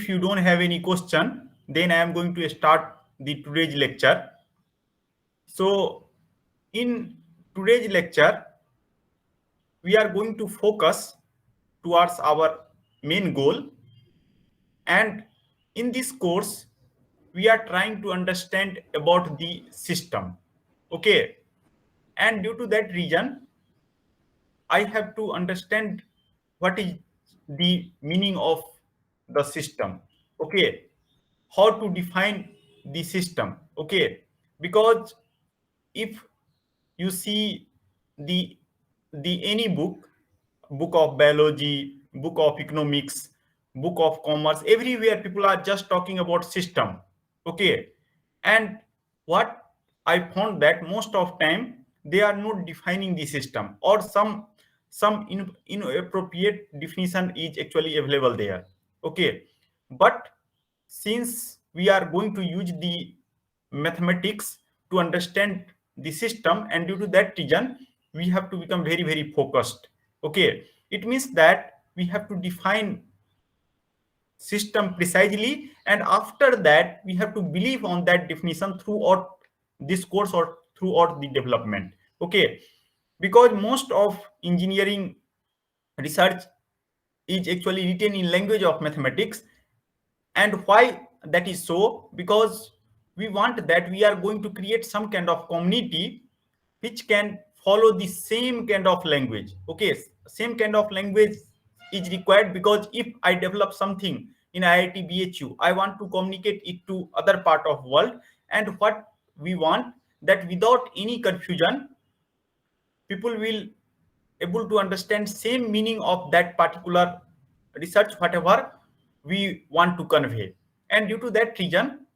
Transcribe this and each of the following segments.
if you don't have any question, then I am going to start the today's lecture. So in today's lecture, we are going to focus towards our main goal, and in this course we are trying to understand about the system. Okay, and due to that reason I have to understand what is the meaning of the system. Okay, how to define the system. Okay, because if you see the any book of biology, book of economics, book of commerce, everywhere people are just talking about system. Okay, and what I found that most of time they are not defining the system, or some inappropriate definition is actually available there. Okay, but since we are going to use the mathematics to understand the system, and due to that reason we have to become very very focused. Okay, it means that we have to define system precisely, and after that we have to believe on that definition throughout this course or throughout the development. Okay, because most of engineering research is actually written in language of mathematics. And why that is so? Because we want that we are going to create some kind of community which can follow the same kind of language. Okay, same kind of language is required, because if I develop something in IIT BHU, I want to communicate it to other part of world. And what we want, that without any confusion people will able to understand same meaning of that particular research whatever we want to convey. And due to that reason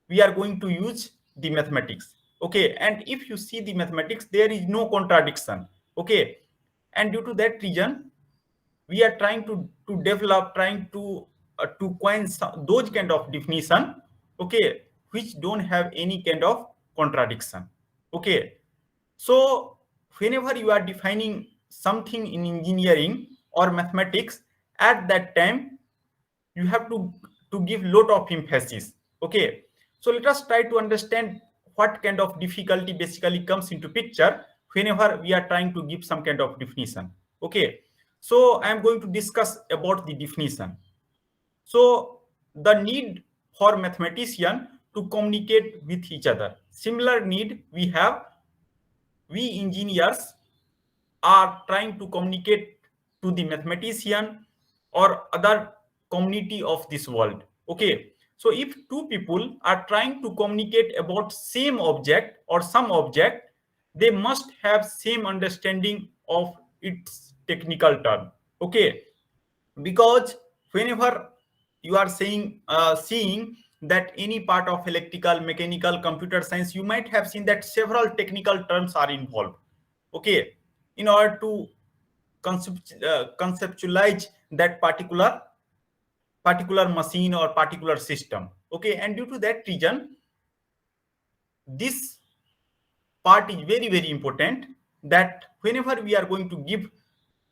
we are going to use the mathematics. Okay, and if you see the mathematics, there is no contradiction. Okay, and due to that reason we are trying to develop, trying to coin those kind of definition. Okay, which don't have any kind of contradiction. Okay, so whenever you are defining something in engineering or mathematics, at that time you have to give lot of emphasis. Okay, so let us try to understand what kind of difficulty basically comes into picture whenever we are trying to give some kind of definition. Okay, so I am going to discuss about the definition. So the need for mathematician to communicate with each other, similar need we engineers are trying to communicate to the mathematician or other community of this world. Okay, so if two people are trying to communicate about same object or some object, they must have same understanding of its technical term. Okay, because whenever you are seeing that any part of electrical, mechanical, computer science, you might have seen that several technical terms are involved. Okay, in order to conceptualize that particular machine or particular system. Okay, and due to that reason this part is very very important, that whenever we are going to give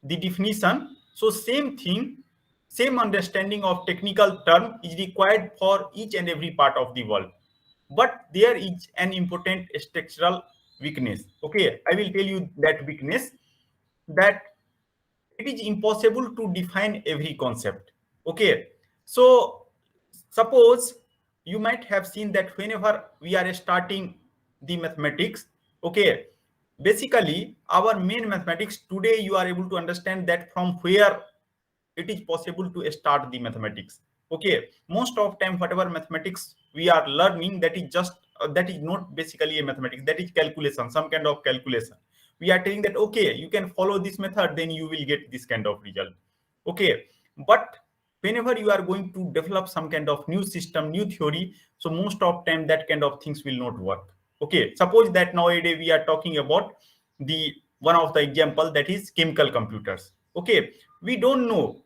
the definition, so same thing, same understanding of technical term is required for each and every part of the world. But there is an important structural weakness. Okay, I will tell you that weakness, that it is impossible to define every concept. Okay, so suppose you might have seen that whenever we are starting the mathematics, okay, basically our main mathematics today, you are able to understand that from where it is possible to start the mathematics. Okay, most of time whatever mathematics we are learning, that is just that is not basically a mathematics, that is calculation, some kind of calculation. We are telling that okay, you can follow this method, then you will get this kind of result. Okay, but whenever you are going to develop some kind of new system, new theory, so most of time that kind of things will not work. Okay, suppose that nowadays we are talking about the one of the example, that is chemical computers. Okay, we don't know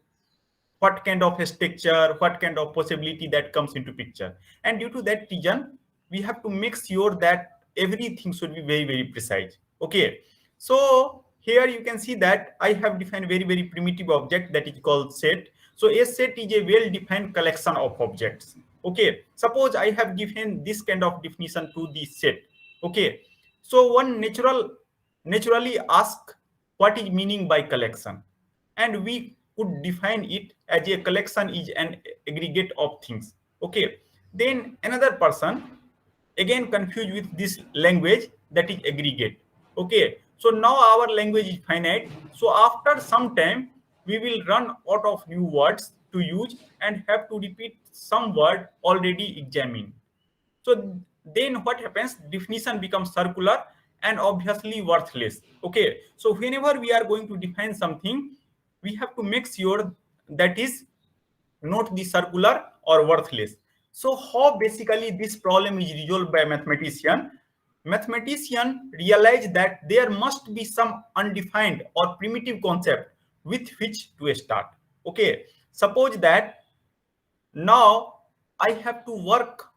what kind of structure, what kind of possibility that comes into picture, and due to that reason we have to make sure that everything should be very very precise. Okay, so here you can see that I have defined very very primitive object that is called set. So a set is a well-defined collection of objects. Okay, suppose I have given this kind of definition to the set. Okay, so one naturally ask what is meaning by collection, and we could define it as a collection is an aggregate of things. Okay, then another person again confused with this language that is aggregate. Okay, so now our language is finite, so after some time we will run out of new words to use and have to repeat some word already examined. So then what happens, definition becomes circular and obviously worthless. Okay, so whenever we are going to define something, we have to make sure that is not the circular or worthless. So how basically this problem is resolved by mathematician? Mathematician realize that there must be some undefined or primitive concept with which to start. Okay, suppose that now I have to work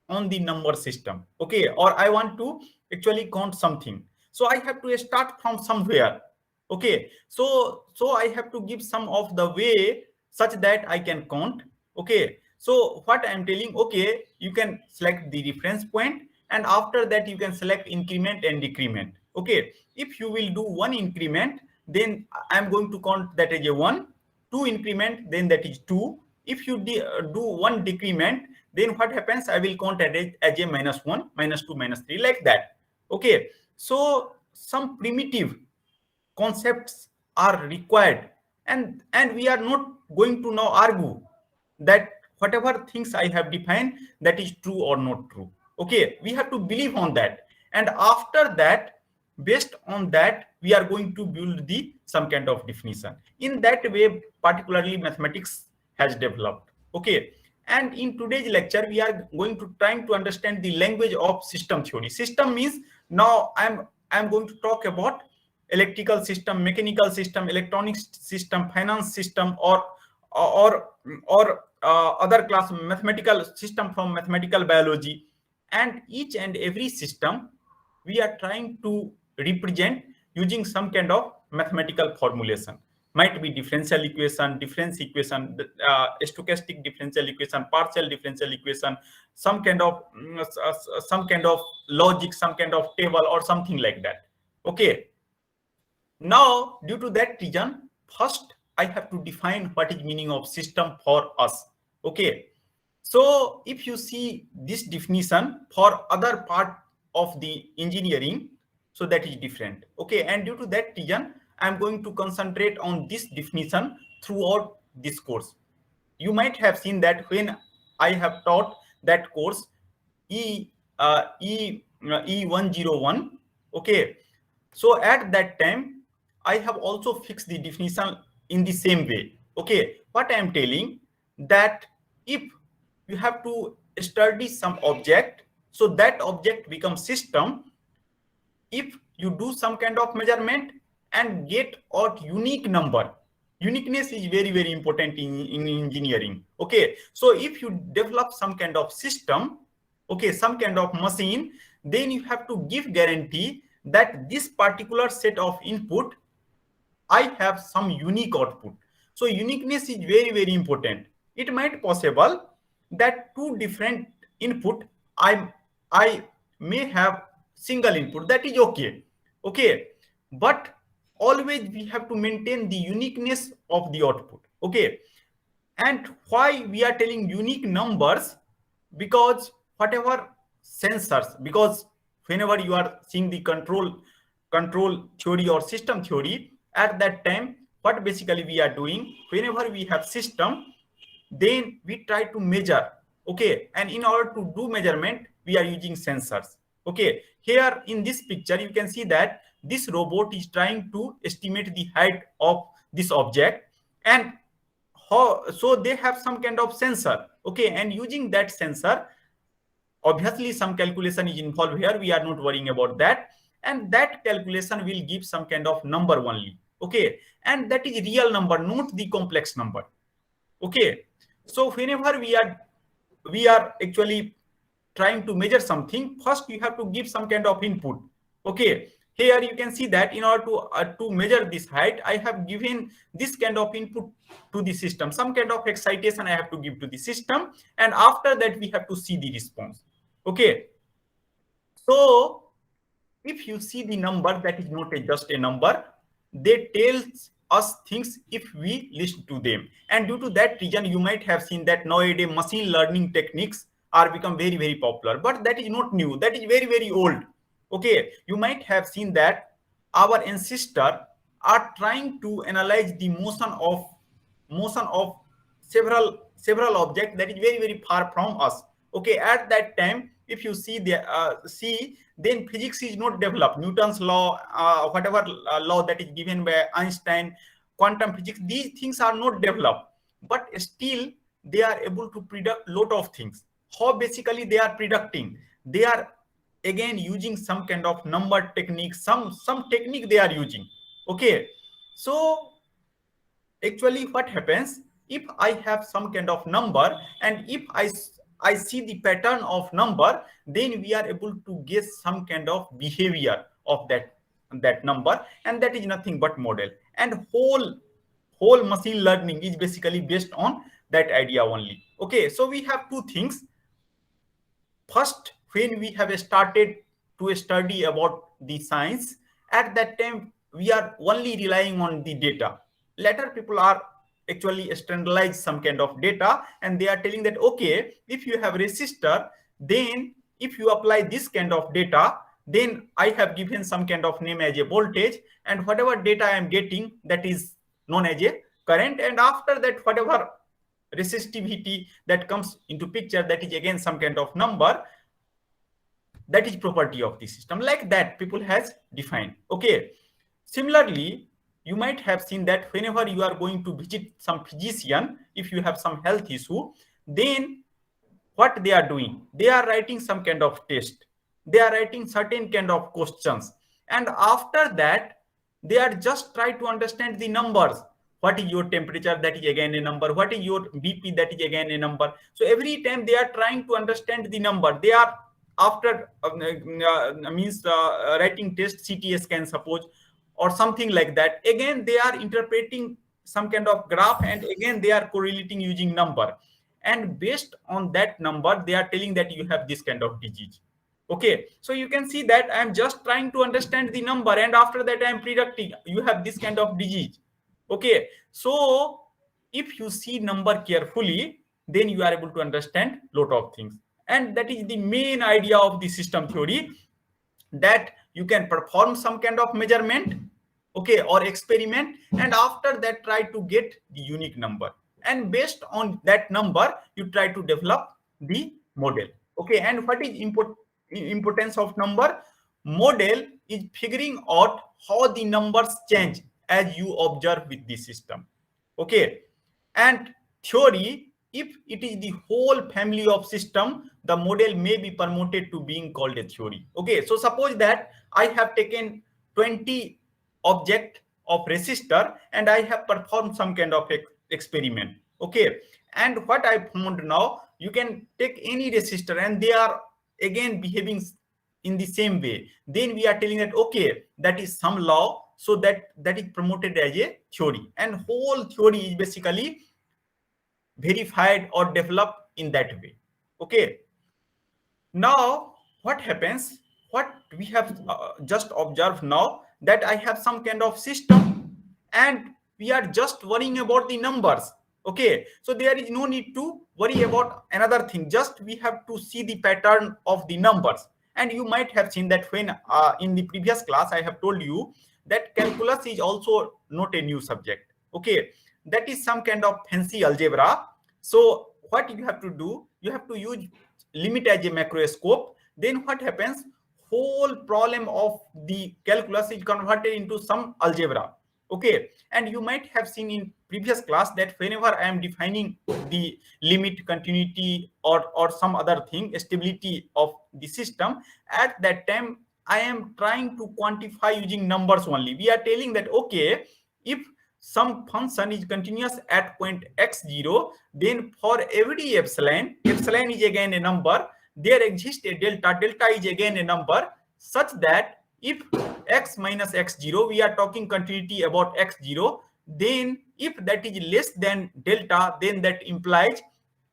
on the number system. Okay, or I want to actually count something, so I have to start from somewhere. Okay, so I have to give some of the way such that I can count. Okay, so what I'm telling, okay, you can select the reference point, and after that you can select increment and decrement. Okay, if you will do one increment, then I'm going to count that as a 1. Two increment, then that is 2. If you do one decrement, then what happens, I will count as a -1, -2, -3, like that. Okay, so some primitive concepts are required, and we are not going to now argue that whatever things I have defined, that is true or not true. Okay, we have to believe on that, and after that, based on that, we are going to build the some kind of definition. In that way, particularly mathematics has developed. Okay, and in today's lecture we are going to trying to understand the language of system theory. System means, now I'm going to talk about electrical system, mechanical system, electronic system, finance system, or other class mathematical system from mathematical biology. And each and every system we are trying to represent using some kind of mathematical formulation. Might be differential equation, difference equation, stochastic differential equation, partial differential equation, some kind of logic, some kind of table or something like that. Okay, now due to that reason, first I have to define what is meaning of system for us. Okay, so if you see this definition for other part of the engineering, so that is different. Okay, and due to that reason, I'm going to concentrate on this definition throughout this course. You might have seen that when I have taught that course E101. Okay, so at that time I have also fixed the definition in the same way. Okay, what I am telling, that if you have to study some object, so that object becomes system if you do some kind of measurement and get out unique number. Uniqueness is very, very important in engineering. Okay, so if you develop some kind of system, okay, some kind of machine, then you have to give guarantee that this particular set of input, I have some unique output. So uniqueness is very, very important. It might possible that two different input, I may have single input, that is okay. Okay, but always we have to maintain the uniqueness of the output. Okay, and why we are telling unique numbers? Because whatever sensors, because whenever you are seeing the control theory or system theory, at that time what basically we are doing, whenever we have system, then we try to measure. Okay, and in order to do measurement, we are using sensors. Okay, here in this picture you can see that this robot is trying to estimate the height of this object, and so they have some kind of sensor. Okay, and using that sensor, obviously some calculation is involved here, we are not worrying about that, and that calculation will give some kind of number only. Okay, and that is real number, not the complex number. Okay, so whenever we are actually trying to measure something, first you have to give some kind of input. Okay, Here you can see that in order to measure this height, I have given this kind of input to the system, some kind of excitation I have to give to the system, and after that we have to see the response. Okay, so if you see the number, that is not just a number, they tell us things if we listen to them. And due to that reason, you might have seen that nowadays machine learning techniques are become very, very popular, but that is not new, that is very, very old. Okay, you might have seen that our ancestors are trying to analyze the motion of several objects that is very, very far from us. Okay, at that time, if you see then physics is not developed. Newton's law, whatever law that is given by Einstein, quantum physics, these things are not developed, but still they are able to predict lot of things. How basically they are predicting? They are again using some kind of number technique, some technique they are using. Okay, so actually what happens, if I have some kind of number and if I see the pattern of number, then we are able to guess some kind of behavior of that number, and that is nothing but model. And whole machine learning is basically based on that idea only. Okay, so we have two things. First, when we have started to study about the science, at that time we are only relying on the data. Later people are actually standardize some kind of data, and they are telling that, okay, if you have resistor, then if you apply this kind of data, then I have given some kind of name as a voltage, and whatever data I am getting, that is known as a current, and after that whatever resistivity that comes into picture, that is again some kind of number, that is property of the system. Like that people has defined. Okay, similarly you might have seen that whenever you are going to visit some physician, if you have some health issue, then what they are doing, they are writing some kind of test, they are writing certain kind of questions, and after that they are just try to understand the numbers. What is your temperature? That is again a number. What is your BP? That is again a number. So every time they are trying to understand the number, they are after writing test, CT scan suppose, or something like that, again they are interpreting some kind of graph, and again they are correlating using number, and based on that number they are telling that you have this kind of disease. Okay, so you can see that I am just trying to understand the number, and after that I am predicting you have this kind of disease. Okay, so if you see number carefully, then you are able to understand lot of things, and that is the main idea of the system theory, that you can perform some kind of measurement, okay, or experiment, and after that try to get the unique number, and based on that number you try to develop the model. Okay, and what is importance of number? Model is figuring out how the numbers change as you observe with the system. Okay, and theory, if it is the whole family of system, the model may be promoted to being called a theory. Okay, so suppose that I have taken 20 object of resistor and I have performed some kind of experiment. Okay, and what I found, now you can take any resistor and they are again behaving in the same way, then we are telling that, okay, that is some law, so that is promoted as a theory, and whole theory is basically verified or developed in that way. Okay, now what happens, what we have just observed now, that I have some kind of system and we are just worrying about the numbers. Okay, so there is no need to worry about another thing, just we have to see the pattern of the numbers. And you might have seen that when in the previous class I have told you that calculus is also not a new subject. Okay, that is some kind of fancy algebra. So what you have to do, you have to use limit as a macroscope. Then what happens, whole problem of the calculus is converted into some algebra. Okay, and you might have seen in previous class that whenever I am defining the limit, continuity, or some other thing, stability of the system, at that time I am trying to quantify using numbers only. We are telling that, okay, if some function is continuous at point x0, then for every epsilon is again a number, there exists a delta is again a number, such that if x minus x0, we are talking continuity about x0, then if that is less than delta, then that implies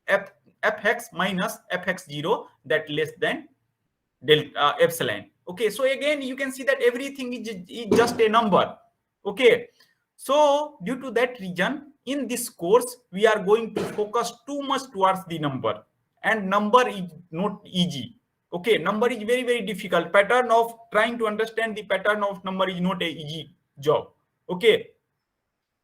fx minus fx0 that less than delta epsilon. Okay, so again you can see that everything is just a number. Okay, so due to that reason, in this course we are going to focus too much towards the number, and number is not easy. Okay, number is very, very difficult. Pattern of trying to understand the pattern of number is not a easy job. Okay,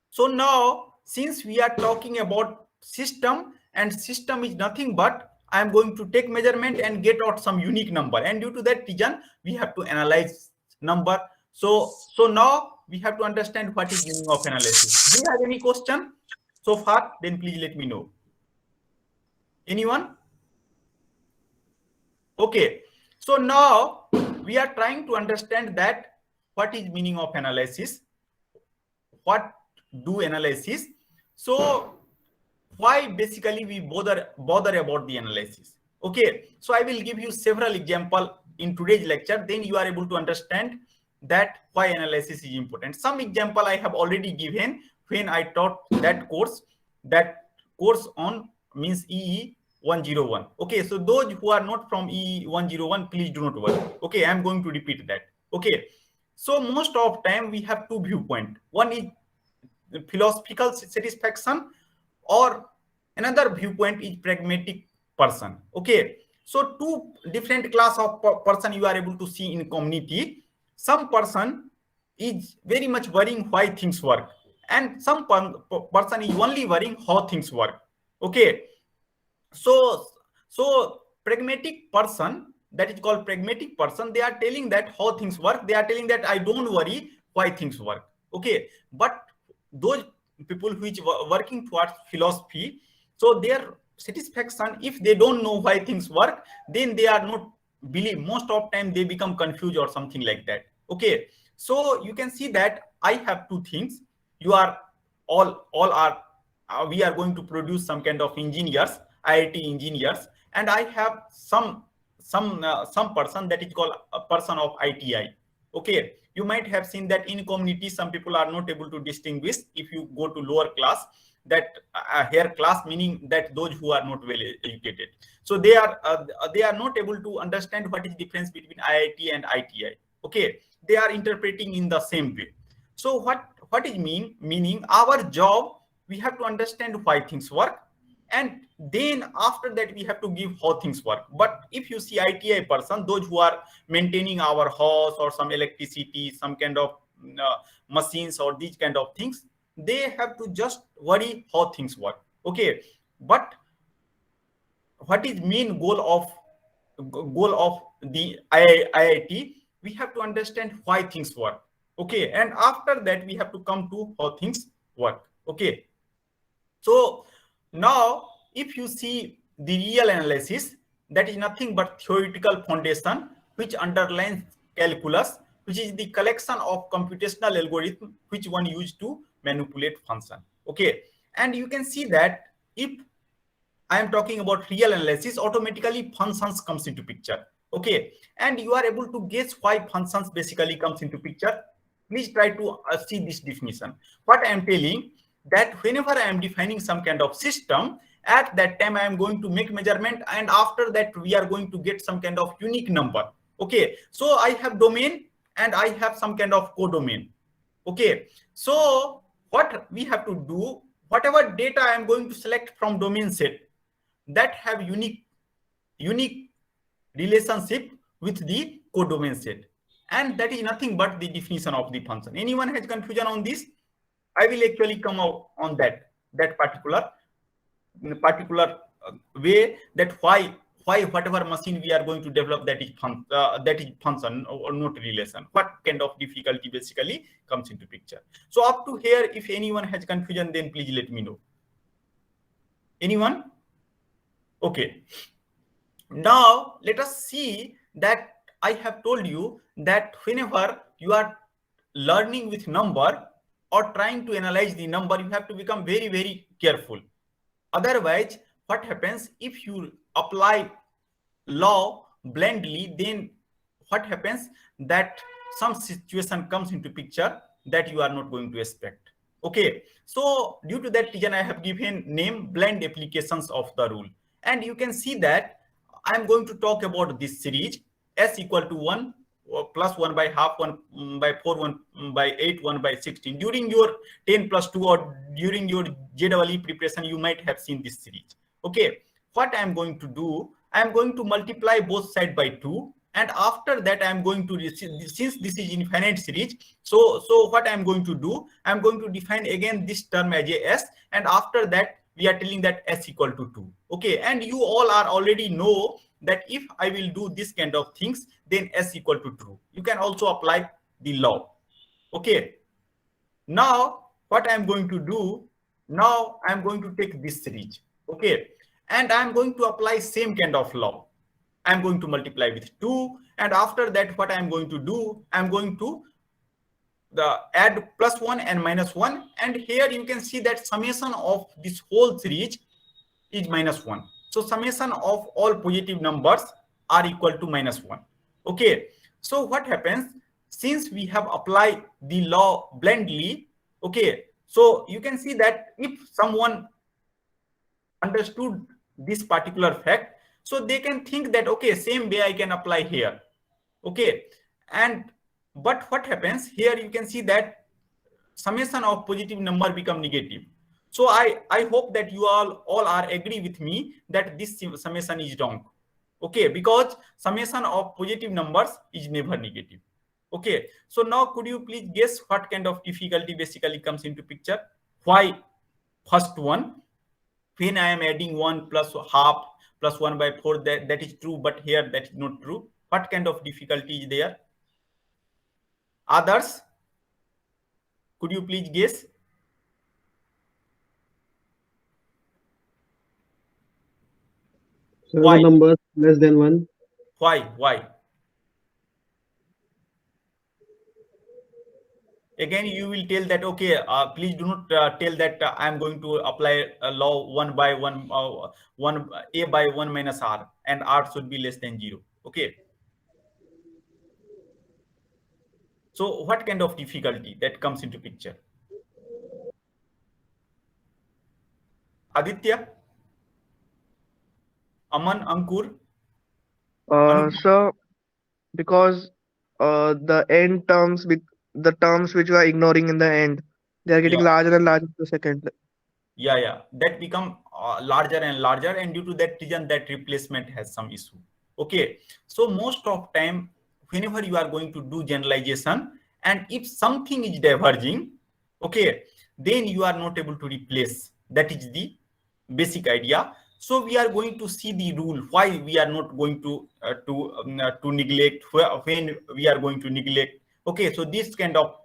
so now since we are talking about system, and system is nothing but I am going to take measurement and get out some unique number, and due to that reason we have to analyze number. So now we have to understand what is meaning of analysis. Do you have any question so far? Then please let me know. Anyone? Okay, so now we are trying to understand that what is meaning of analysis, what do analysis. So why basically we bother about the analysis. Okay, so I will give you several example in today's lecture, then you are able to understand that why analysis is important. Some example I have already given when I taught that course on means EE 101. Okay, so those who are not from EE 101, please do not worry. Okay, I am going to repeat that. Okay, so most of time we have two viewpoint. One is philosophical satisfaction, or another viewpoint is pragmatic person. Okay, so two different class of person you are able to see in community. Some person is very much worrying why things work, and some person is only worrying how things work. Okay, so pragmatic person, that is called pragmatic person, they are telling that how things work, they are telling that I don't worry why things work. Okay, but those people which working towards philosophy, so their satisfaction, if they don't know why things work, then they are not believe, most of time they become confused or something like that. Okay, so you can see that I have two things. You are all are we are going to produce some kind of engineers, IIT engineers, and I have some person that is called a person of ITI. Okay, you might have seen that in community some people are not able to distinguish. If you go to lower class, that higher class, meaning that those who are not well educated, so they are not able to understand what is difference between IIT and ITI. Okay, they are interpreting in the same way. So what is meaning our job, we have to understand why things work, and then after that we have to give how things work. But if you see ITI person, those who are maintaining our house or some electricity, some kind of machines or these kind of things, they have to just worry how things work. Okay, but what is main goal of the IIT? We have to understand why things work. Okay, and after that we have to come to how things work. Okay, so now if you see the real analysis, that is nothing but theoretical foundation which underlines calculus, which is the collection of computational algorithm which one used to manipulate function. Okay, and you can see that if I am talking about real analysis, automatically functions comes into picture. Okay, and you are able to guess why functions basically comes into picture. Please try to see this definition. What I am telling, that whenever I am defining some kind of system, at that time I am going to make measurement, and after that we are going to get some kind of unique number. Okay, so I have domain and I have some kind of codomain. Okay, so what we have to do, whatever data I am going to select from domain set that have unique relationship with the codomain set, and that is nothing but the definition of the function. Anyone has confusion on this? I will actually come out on that particular way, that why whatever machine we are going to develop, that is function or not relation, what kind of difficulty basically comes into picture. So up to here, if anyone has confusion, then please let me know. Anyone? Okay, now let us see that I have told you that whenever you are learning with number or trying to analyze the number, you have to become very, very careful. Otherwise, what happens if you apply law blindly, then what happens that some situation comes into picture that you are not going to expect. Okay, so due to that reason, I have given name blind applications of the rule. And you can see that I am going to talk about this series s equal to 1 plus 1 by half, 1 by 4, 1 by 8, 1 by 16. During your 10 plus 2 or during your JEE preparation, you might have seen this series. Okay, what I am going to do, I am going to multiply both sides by 2. And after that, I am going to, since this is infinite series, so what I am going to do, I am going to define again this term as a s, and after that, we are telling that s equal to 2. Okay, and you all are already know that if I will do this kind of things, then s equal to true. You can also apply the law. Okay, now what I am going to do, now I am going to take this series. Okay, and I am going to apply same kind of law. I'm going to multiply with 2, and after that, what I'm going to do, I'm going to add plus 1 and minus 1, and here you can see that summation of this whole series is minus 1. So summation of all positive numbers are equal to minus 1. Okay, so what happens, since we have applied the law blindly, okay, so you can see that if someone understood this particular fact, so they can think that, okay, same way I can apply here. Okay, and but what happens here, you can see that summation of positive number become negative. So I hope that you all are agree with me that this summation is wrong. Okay, because summation of positive numbers is never negative. Okay, so now could you please guess what kind of difficulty basically comes into picture? Why first one, when I am adding 1 plus half plus 1 by 4, that is true, but here that is not true. What kind of difficulty is there? Others, could you please guess? So Why? the numbers less than 1. Why? Again, you will tell that, okay, please do not tell that I am going to apply a law 1 by 1, a by 1 minus r, and r should be less than 0. Okay. So what kind of difficulty that comes into picture? Aditya, Aman, Ankur, Anupam? So because the end terms with the terms which we are ignoring in the end, they are getting Yeah. larger and larger per second. Yeah, that become larger and larger, and due to that reason, that replacement has some issue. Okay, so most of time, whenever you are going to do generalization, and if something is diverging, okay, then you are not able to replace. That is the basic idea. So we are going to see the rule why we are not going to neglect, when we are going to neglect. Okay, so this kind of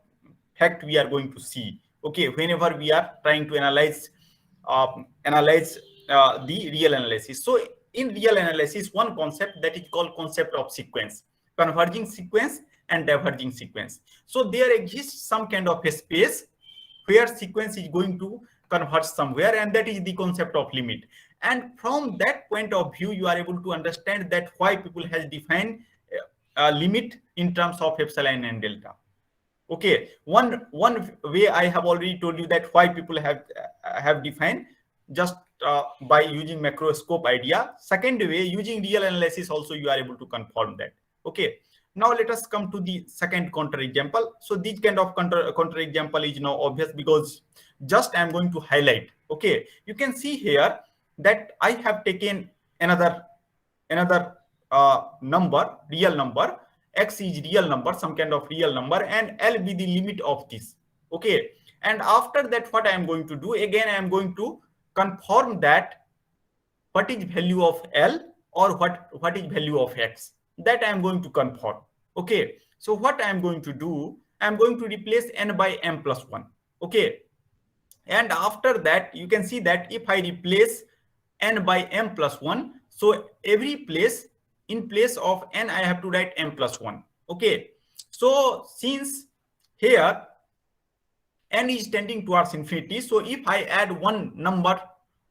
fact we are going to see. Okay, whenever we are trying to analyze the real analysis. So in real analysis, one concept that is called concept of sequence, converging sequence and diverging sequence. So there exists some kind of a space where sequence is going to converge somewhere, and that is the concept of limit. And from that point of view, you are able to understand that why people has defined a limit in terms of epsilon and delta. Okay, one way I have already told you that why people have defined just by using macroscope idea. Second way, using real analysis also you are able to confirm that. Okay, now let us come to the second counter example. So this kind of counter example is now obvious because just I am going to highlight. Okay, you can see here that I have taken another number, real number. X is real number, some kind of real number, and L be the limit of this. Okay, and after that, what I am going to do, again I am going to confirm that what is value of L or what is value of X, that I am going to confirm. Okay, so what I am going to do, I am going to replace n by m plus 1. Okay, and after that, you can see that if I replace n by m plus 1, so every place, in place of n, I have to write m plus 1. Okay, so since here n is tending towards infinity, so if I add one number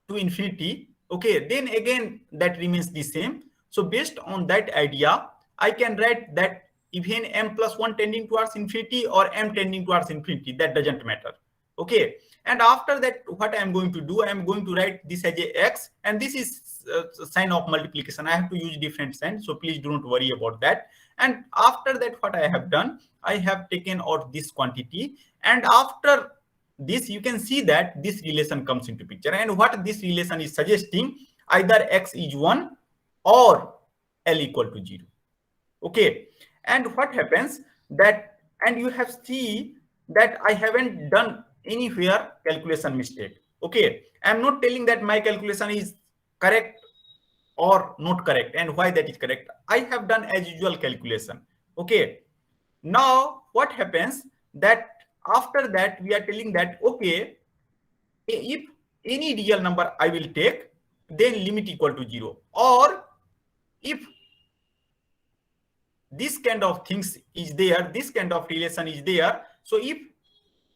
to infinity, okay, then again that remains the same. So based on that idea, I can write that even m plus 1 tending towards infinity or m tending towards infinity, that doesn't matter. Okay, and after that, what I am going to do, I am going to write this as a x, and this is sign of multiplication. I have to use different sign, so please do not worry about that. And after that, what I have done, I have taken out this quantity, and after this, you can see that this relation comes into picture. And what this relation is suggesting, either x is 1 or L equal to 0. Okay, and what happens that, and you have see that I haven't done anywhere calculation mistake. Okay, I'm not telling that my calculation is correct or not correct, and why that is correct. I have done as usual calculation. Okay, now what happens that after that we are telling that, okay, if any real number I will take, then limit equal to 0, or if this kind of things is there, this kind of relation is there, so if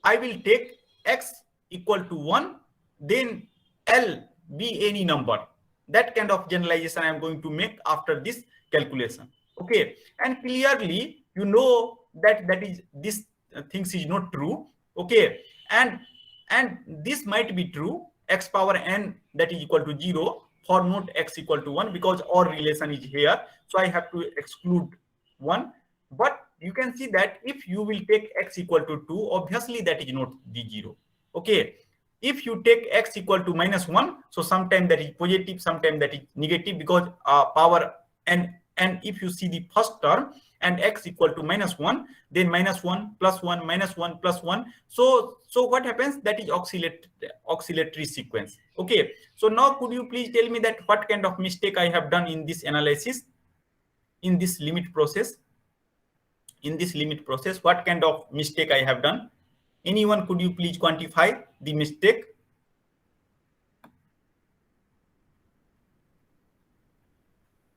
I will take x equal to 1, then L be any number. That kind of generalization I am going to make after this calculation. Okay, and clearly you know that this things is not true. Okay, and this might be true, x power n that is equal to 0 for not x equal to 1, because our relation is here, so I have to exclude 1. But you can see that if you will take x equal to 2, obviously that is not the 0. Okay, if you take x equal to minus 1, so sometime that is positive, sometime that is negative, because power n, and if you see the first term and x equal to minus 1, then minus 1 plus 1 minus 1 plus 1. So what happens, that is oscillatory sequence. Okay, so now could you please tell me that what kind of mistake I have done in this analysis, in this limit process? In this limit process, what kind of mistake I have done? Anyone, could you please quantify the mistake?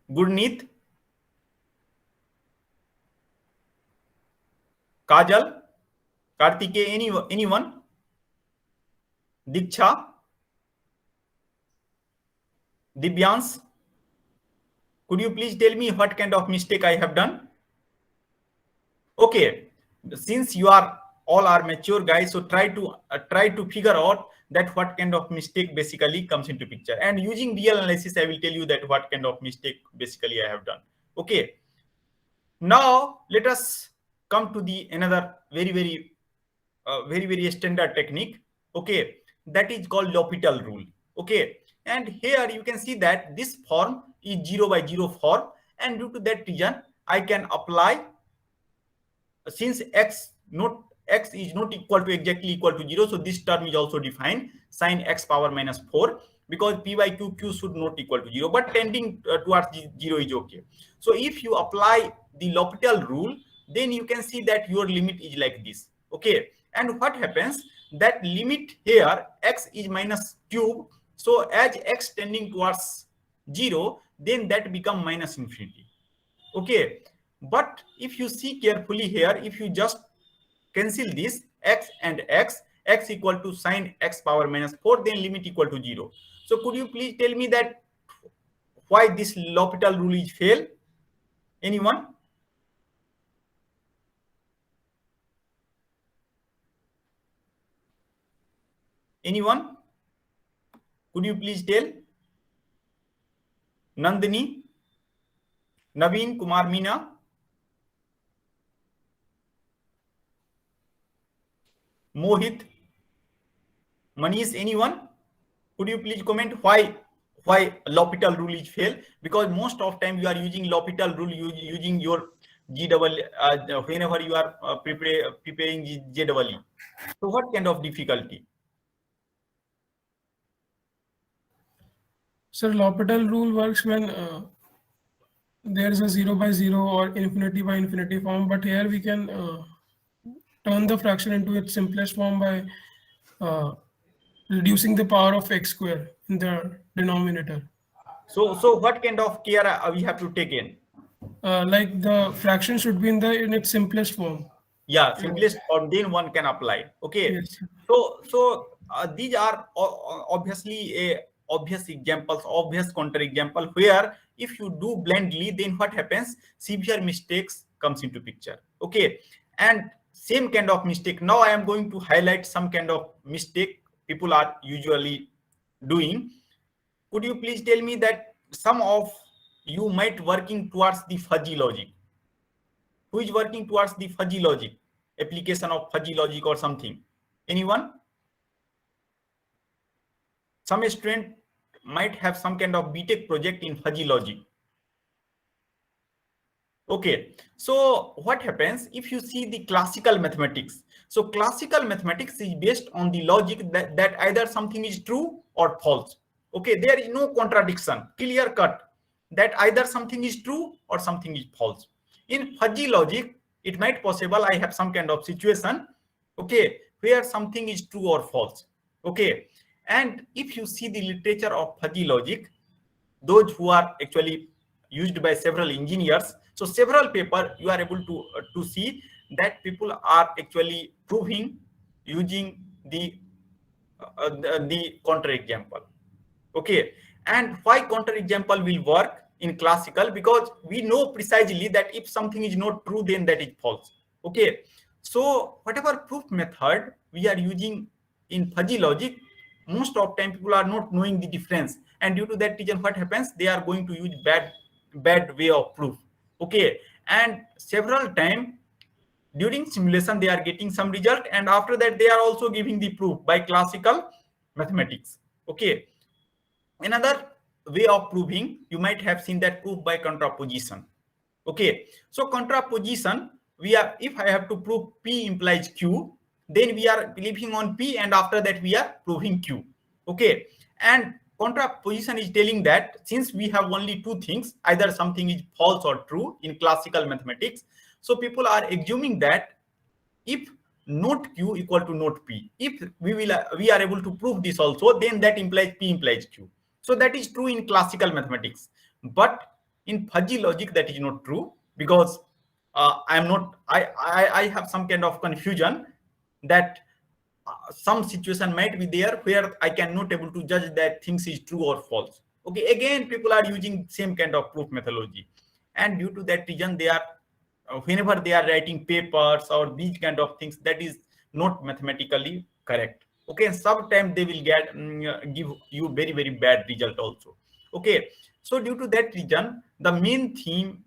Gurneet, Kajal, Kartike, anyone? Diksha, Dibyans, could you please tell me what kind of mistake I have done? Okay, since you are all are mature guys, so try to figure out that what kind of mistake basically comes into picture, and using real analysis I will tell you that what kind of mistake basically I have done. Okay, now let us come to the another very standard technique. Okay, that is called L'Hopital rule. Okay, and here you can see that this form is 0 by 0 form, and due to that reason I can apply, since x is not exactly equal to 0, so this term is also defined sin x power minus 4, because p by q should not equal to 0, but tending towards 0 is okay. So if you apply the L'Hopital rule, then you can see that your limit is like this. Okay, and what happens, that limit here x is minus cube, so as x tending towards 0, then that become minus infinity. Okay, but if you see carefully here, if you just cancel this x and x equal to sin x power minus 4, then limit equal to 0. So could you please tell me that why this L'Hopital rule is fail? Anyone? Anyone? Could you please tell? Nandini, Naveen, Kumar, Meena? Mohit, Manish, anyone? Could you please comment why L'Hopital rule is fail? Because most of time you are using L'Hopital rule, using your whenever you are preparing JEE. So what kind of difficulty? Sir, L'Hopital rule works when there is a 0 by 0 or infinity by infinity form, but here we can turn the fraction into its simplest form by reducing the power of x square in the denominator. So what kind of care we have to take in? Like the fraction should be in its simplest form. Yeah, simplest form, then one can apply. Okay. Yes. So these are obviously obvious examples, obvious counter example, where if you do blindly, then what happens? Severe mistakes comes into picture. Okay, and same kind of mistake. Now I am going to highlight some kind of mistake people are usually doing. Could you please tell me that some of you might working towards the fuzzy logic? Who is working towards the fuzzy logic? Application of fuzzy logic or something? Anyone? Some student might have some kind of BTech project in fuzzy logic. Okay, so what happens if you see the classical mathematics? So classical mathematics is based on the logic that either something is true or false. Okay, there is no contradiction, clear cut, that either something is true or something is false. In fuzzy logic, it might possible I have some kind of situation, okay, where something is true or false. Okay, and if you see the literature of fuzzy logic, those who are actually used by several engineers, so several paper you are able to see that people are actually proving using the counter example. Okay, and why counter example will work in classical? Because we know precisely that if something is not true, then that is false. Okay, so whatever proof method we are using in fuzzy logic, most of time people are not knowing the difference, and due to that reason what happens, they are going to use bad way of proof. Okay, and several time during simulation they are getting some result, and after that they are also giving the proof by classical mathematics. Okay, another way of proving, you might have seen that proof by contraposition. Okay, so contraposition, we are, if I have to prove P implies Q, then we are believing on P, and after that we are proving Q. Okay, and contraposition is telling that since we have only two things, either something is false or true in classical mathematics, so people are assuming that if note Q equal to note P, if we are able to prove this also, then that implies P implies Q. So that is true in classical mathematics, but in fuzzy logic that is not true, because I have some kind of confusion that some situation might be there where I cannot able to judge that things is true or false. Okay, again people are using same kind of proof methodology, and due to that reason they are whenever they are writing papers or these kind of things, that is not mathematically correct. Okay, sometimes they will get give you very bad result also. Okay, so due to that reason, the main thing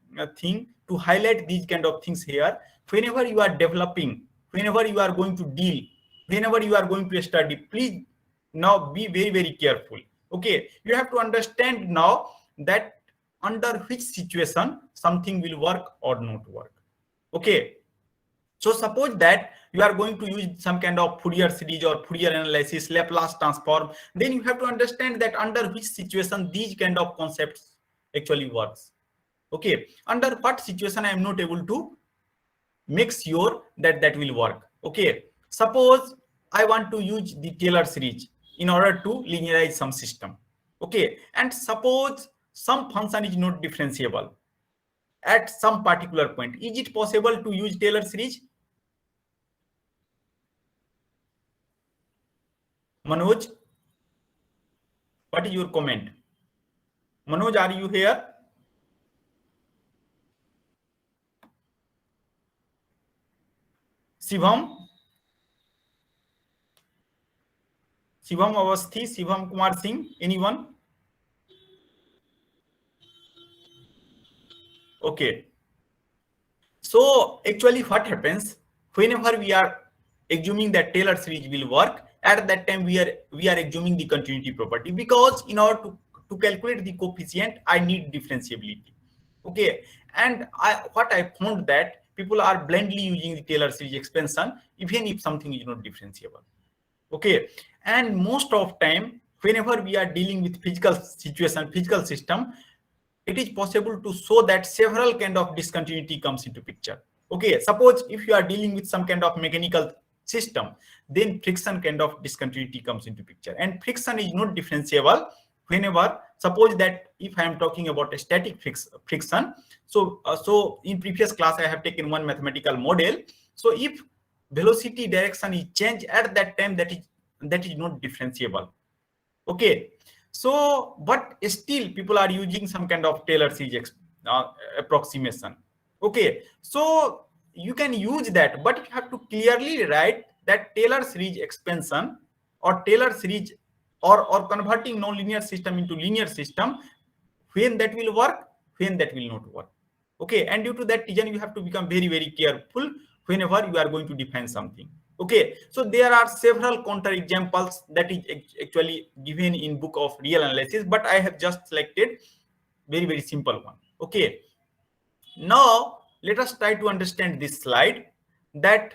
to highlight these kind of things here, whenever you are developing, whenever you are going to deal, whenever you are going to study, please now be very careful. Okay, you have to understand now that under which situation something will work or not work. Okay, so suppose that you are going to use some kind of Fourier series or Fourier analysis, Laplace transform, then you have to understand that under which situation these kind of concepts actually works. Okay, under what situation I am not able to make sure that that will work. Okay, suppose I want to use the Taylor series in order to linearize some system. Okay, and suppose some function is not differentiable at some particular point. Is it possible to use Taylor series? Manoj, what is your comment? Manoj, are you here? Shivam Avasthi, Shivam Kumar Singh, anyone? Okay, so actually what happens, whenever we are assuming that Taylor series will work, at that time we are assuming the continuity property, because in order to calculate the coefficient I need differentiability. Okay, and what I found that people are blindly using the Taylor series expansion even if something is not differentiable. Okay, and most of time whenever we are dealing with physical situation, physical system, it is possible to show that several kind of discontinuity comes into picture. Okay, suppose if you are dealing with some kind of mechanical system, then friction kind of discontinuity comes into picture, and friction is not differentiable whenever, suppose that if I am talking about a static friction, so in previous class I have taken one mathematical model. So if velocity direction is changed, at that time that is not differentiable. Okay, so but still people are using some kind of Taylor series approximation. Okay, so you can use that, but you have to clearly write that Taylor series expansion or Taylor series or converting nonlinear system into linear system, when that will work, when that will not work. Okay, and due to that reason, you have to become very, very careful whenever you are going to define something. Okay, so there are several counter examples that is actually given in book of real analysis, but I have just selected very, very simple one. Okay, now let us try to understand this slide, that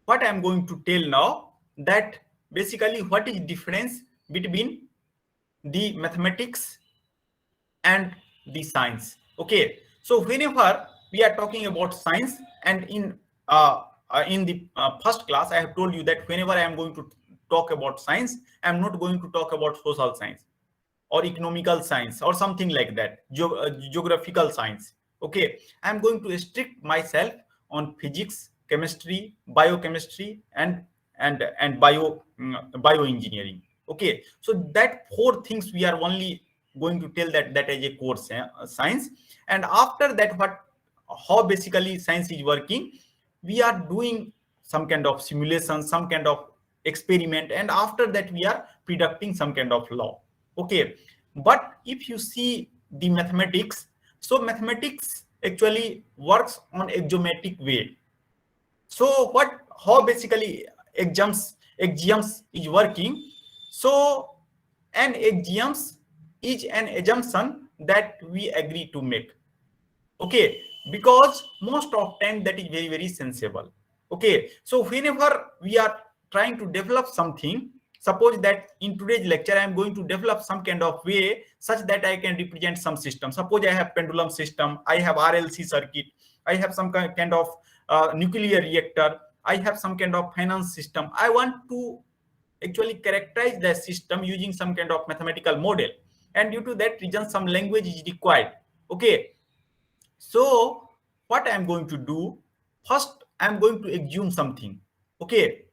what I am going to tell now, that basically what is difference between the mathematics and the science. Okay, so whenever we are talking about science, and in the first class I have told you that whenever I am going to talk about science, I am not going to talk about social science or economical science or something like that, geographical science. Okay, I am going to restrict myself on physics, chemistry, biochemistry, and bioengineering. Okay, so that four things we are only going to tell that as a course, science. And after that, how basically science is working, we are doing some kind of simulation, some kind of experiment, and after that we are predicting some kind of law. Okay, but if you see the mathematics, so mathematics actually works on axiomatic way. So how basically axioms is working? So an axioms is an assumption that we agree to make. Okay, because most of time that is very, very sensible. Okay, so whenever we are trying to develop something, suppose that in today's lecture I am going to develop some kind of way such that I can represent some system. Suppose I have pendulum system, I have RLC circuit, I have some kind of nuclear reactor, I have some kind of finance system. I want to actually characterize the system using some kind of mathematical model, and due to that reason some language is required. Okay, so what I am going to do, first I am going to assume something. Okay,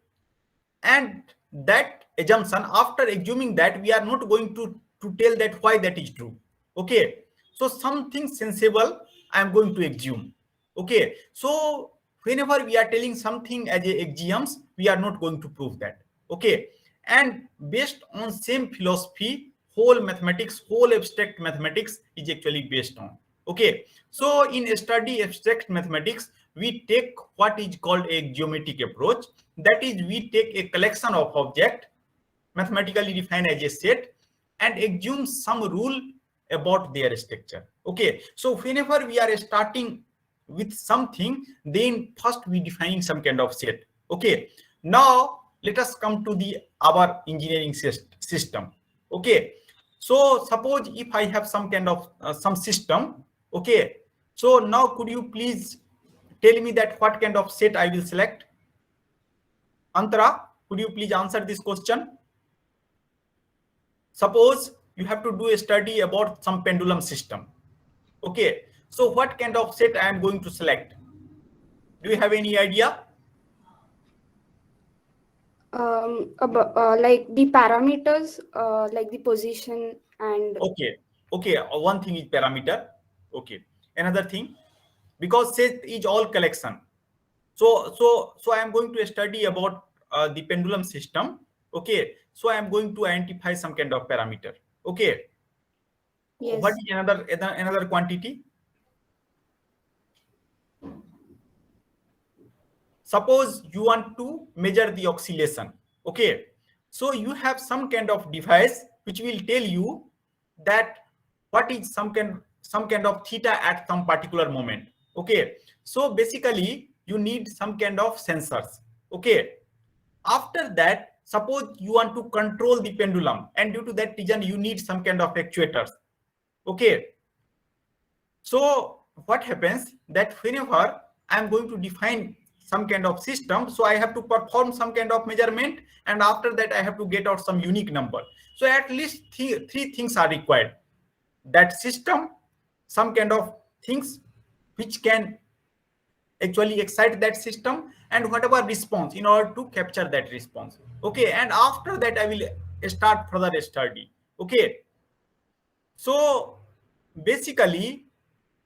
and that assumption, after assuming that, we are not going to tell that why that is true. Okay, so something sensible I am going to assume. Okay, so whenever we are telling something as a axioms, we are not going to prove that. Okay, and based on same philosophy, whole mathematics, whole abstract mathematics is actually based on. Okay, so in study abstract mathematics, we take what is called a geometric approach. That is, we take a collection of objects mathematically defined as a set and assume some rule about their structure. Okay, so whenever we are starting with something, then first we define some kind of set. Okay, now let us come to our engineering system. Okay, so suppose if I have some kind of some system. Okay, so now could you please tell me that what kind of set I will select? Antara, could you please answer this question? Suppose you have to do a study about some pendulum system. Okay, so what kind of set I am going to select? Do you have any idea? Like the parameters, like the position and. Okay, one thing is parameter. Okay, another thing, because set is all collection. So I am going to study about the pendulum system. Okay, so I am going to identify some kind of parameter. Okay, Yes. what is another quantity? Suppose you want to measure the oscillation. Okay, so you have some kind of device which will tell you that what is some kind of theta at some particular moment. Okay, so basically you need some kind of sensors. Okay, after that, suppose you want to control the pendulum, and due to that reason you need some kind of actuators. Okay, so what happens that whenever I am going to define some kind of system, so I have to perform some kind of measurement, and after that I have to get out some unique number. So at least three things are required: that system, some kind of things which can actually excite that system, and whatever response in order to capture that response. Okay, and after that I will start further study. Okay, so basically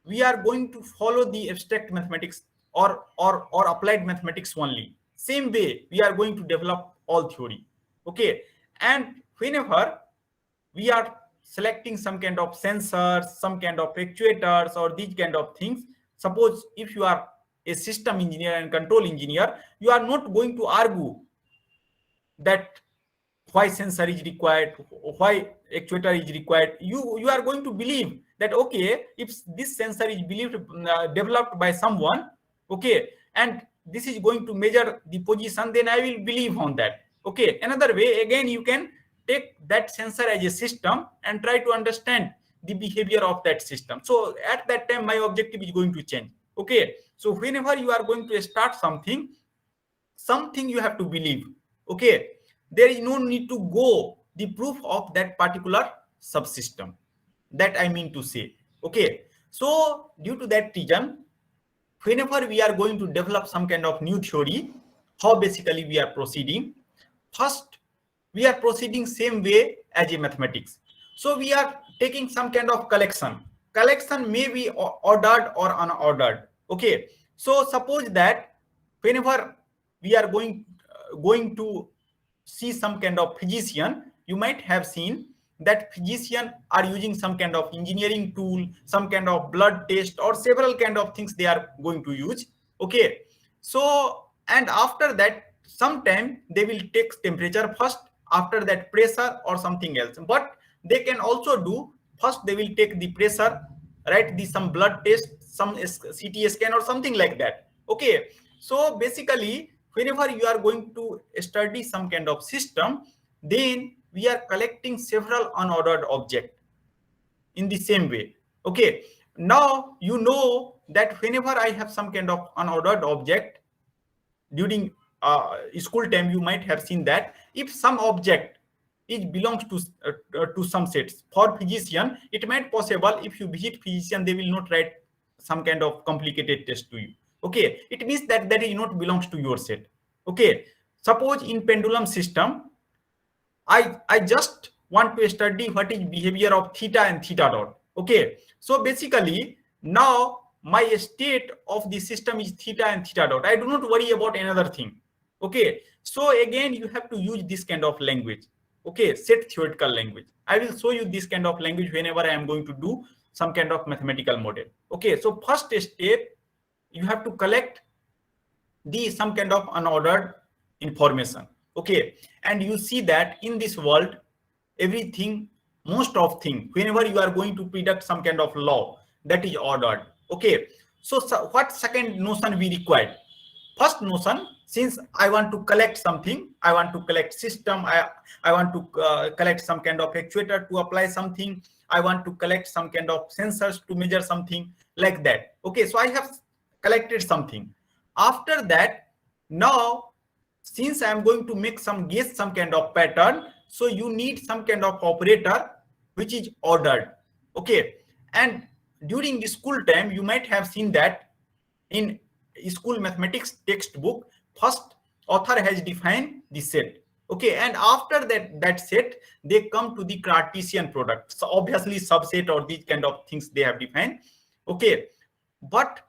we are going to follow the abstract mathematics or applied mathematics only. Same way we are going to develop all theory. Okay, and whenever we are selecting some kind of sensors, some kind of actuators, or these kind of things, suppose if you are a system engineer and control engineer, you are not going to argue that why sensor is required, why actuator is required. You are going to believe that, okay, if this sensor is developed by someone, okay, and this is going to measure the position, then I will believe on that. Okay, another way, again, you can take that sensor as a system and try to understand the behavior of that system. So at that time, my objective is going to change. Okay, so whenever you are going to start something you have to believe. Okay, there is no need to go the proof of that particular subsystem, that I mean to say. Okay, so due to that reason, whenever we are going to develop some kind of new theory, how basically we are proceeding? First, we are proceeding same way as a mathematics. So we are taking some kind of collection. Collection may be ordered or unordered. Okay, so suppose that whenever we are going to see some kind of physician, you might have seen that physician are using some kind of engineering tool, some kind of blood test, or several kind of things they are going to use. Okay, so and after that, sometime they will take temperature first, after that pressure or something else. But they can also do, first they will take the pressure, right, some blood test, some CT scan or something like that. Okay, so basically whenever you are going to study some kind of system, then we are collecting several unordered objects in the same way. Okay, now you know that whenever I have some kind of unordered object during school time, you might have seen that if some object belongs to some sets. For physician, it might possible, if you visit physician, they will not write some kind of complicated test to you. Okay, it means that that is not belongs to your set. Okay, suppose in pendulum system, I just want to study what is behavior of theta and theta dot. Okay, so basically now my state of the system is theta and theta dot. I do not worry about another thing. Okay, so again you have to use this kind of language. Okay, set theoretical language. I will show you this kind of language whenever I am going to do some kind of mathematical model. Okay, so first step, you have to collect some kind of unordered information. Okay, and you see that in this world, everything, most of things, whenever you are going to predict some kind of law, that is ordered. Okay, so what second notion we require? First notion, since I want to collect something, I want to collect system, I want to collect some kind of actuator to apply something, I want to collect some kind of sensors to measure something like that. Okay, so I have collected something. After that, now since I am going to make some guess, some kind of pattern, so you need some kind of operator which is ordered. Okay, and during the school time, you might have seen that in school mathematics textbook, first author has defined the set. Okay, and after that set, they come to the Cartesian product. So obviously subset or these kind of things they have defined. Okay, but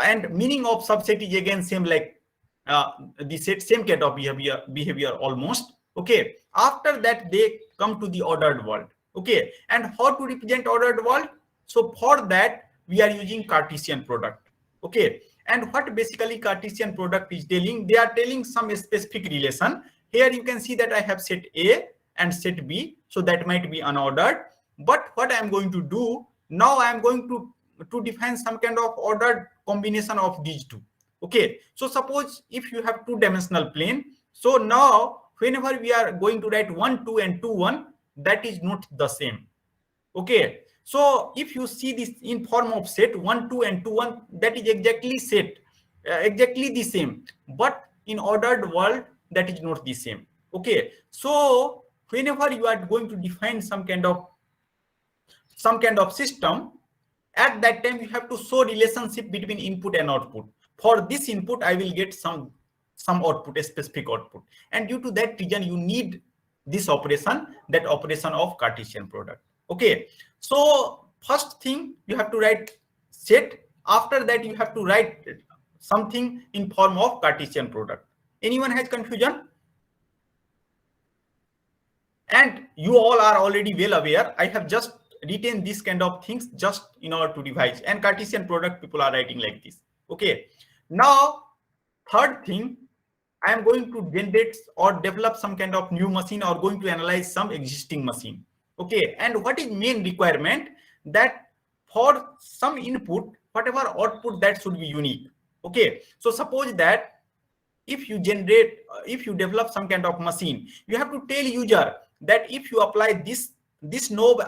and meaning of subset is again same like the set, same kind of behavior almost. Okay, after that they come to the ordered world. Okay, and how to represent ordered world? So for that we are using Cartesian product. Okay, and what basically Cartesian product is telling, they are telling some specific relation. Here you can see that I have set A and set B, so that might be unordered. But what I am going to do now, I am going to define some kind of ordered combination of these two. Okay, so suppose if you have two-dimensional plane, so now whenever we are going to write 1 2 and 2 1, that is not the same. Okay, so if you see this in form of set 1 2 and 2 1, that is exactly set, exactly the same, but in ordered world that is not the same. Okay, so whenever you are going to define some kind of system, at that time you have to show relationship between input and output. For this input I will get some output, a specific output, and due to that reason you need this operation, that operation of Cartesian product. Okay, so first thing you have to write set. After that, you have to write something in form of Cartesian product. Anyone has confusion? And you all are already well aware. I have just written this kind of things just in order to revise. And Cartesian product, people are writing like this. Okay. Now, third thing, I am going to generate or develop some kind of new machine or going to analyze some existing machine. Okay. And what is main requirement? That for some input, whatever output, that should be unique. Okay. So suppose that if you develop some kind of machine, you have to tell user that if you apply this knob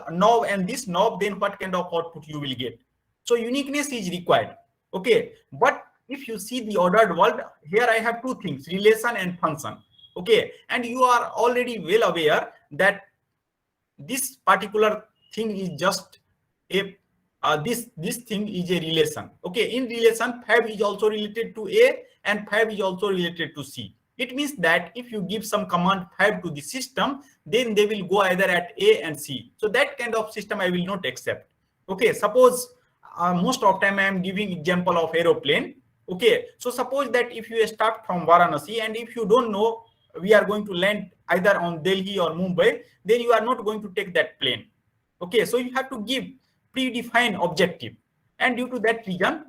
and this knob, then what kind of output you will get. So uniqueness is required. Okay. But if you see the ordered world, here I have two things, relation and function. Okay. And you are already well aware that this particular thing is just a this thing is a relation. Okay. In relation, fab is also related to A and fab is also related to C. It means that if you give some command fab to the system, then they will go either at A and C. So that kind of system I will not accept. Okay. Suppose most of time I am giving example of aeroplane. Okay. So suppose that if you start from Varanasi and if you don't know we are going to land either on Delhi or Mumbai, then you are not going to take that plane. Okay. So you have to give predefined objective, and due to that reason,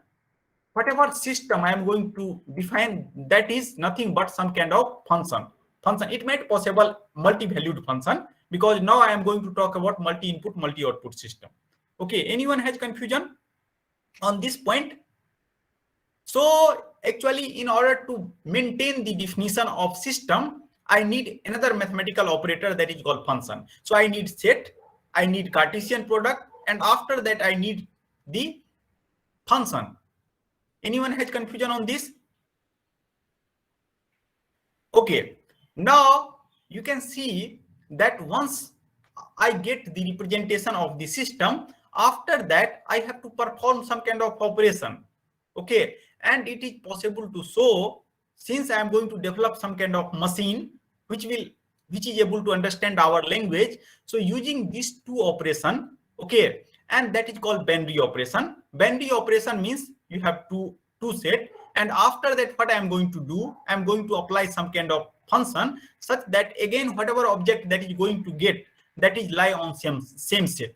whatever system I am going to define, that is nothing but some kind of function. It might possible multi-valued function, because now I am going to talk about multi-input, multi-output system. Okay, anyone has confusion on this point? So actually, in order to maintain the definition of system, I need another mathematical operator that is called function. So I need set, I need Cartesian product, and after that I need the function. Anyone has confusion on this? Okay, now you can see that once I get the representation of the system, after that I have to perform some kind of operation. Okay, and it is possible to show, since I am going to develop some kind of machine which is able to understand our language. So using these two operation, okay, and that is called binary operation. Binary operation means you have two set, and after that what I am going to do, I am going to apply some kind of function such that again whatever object that is going to get, that is lie on same set.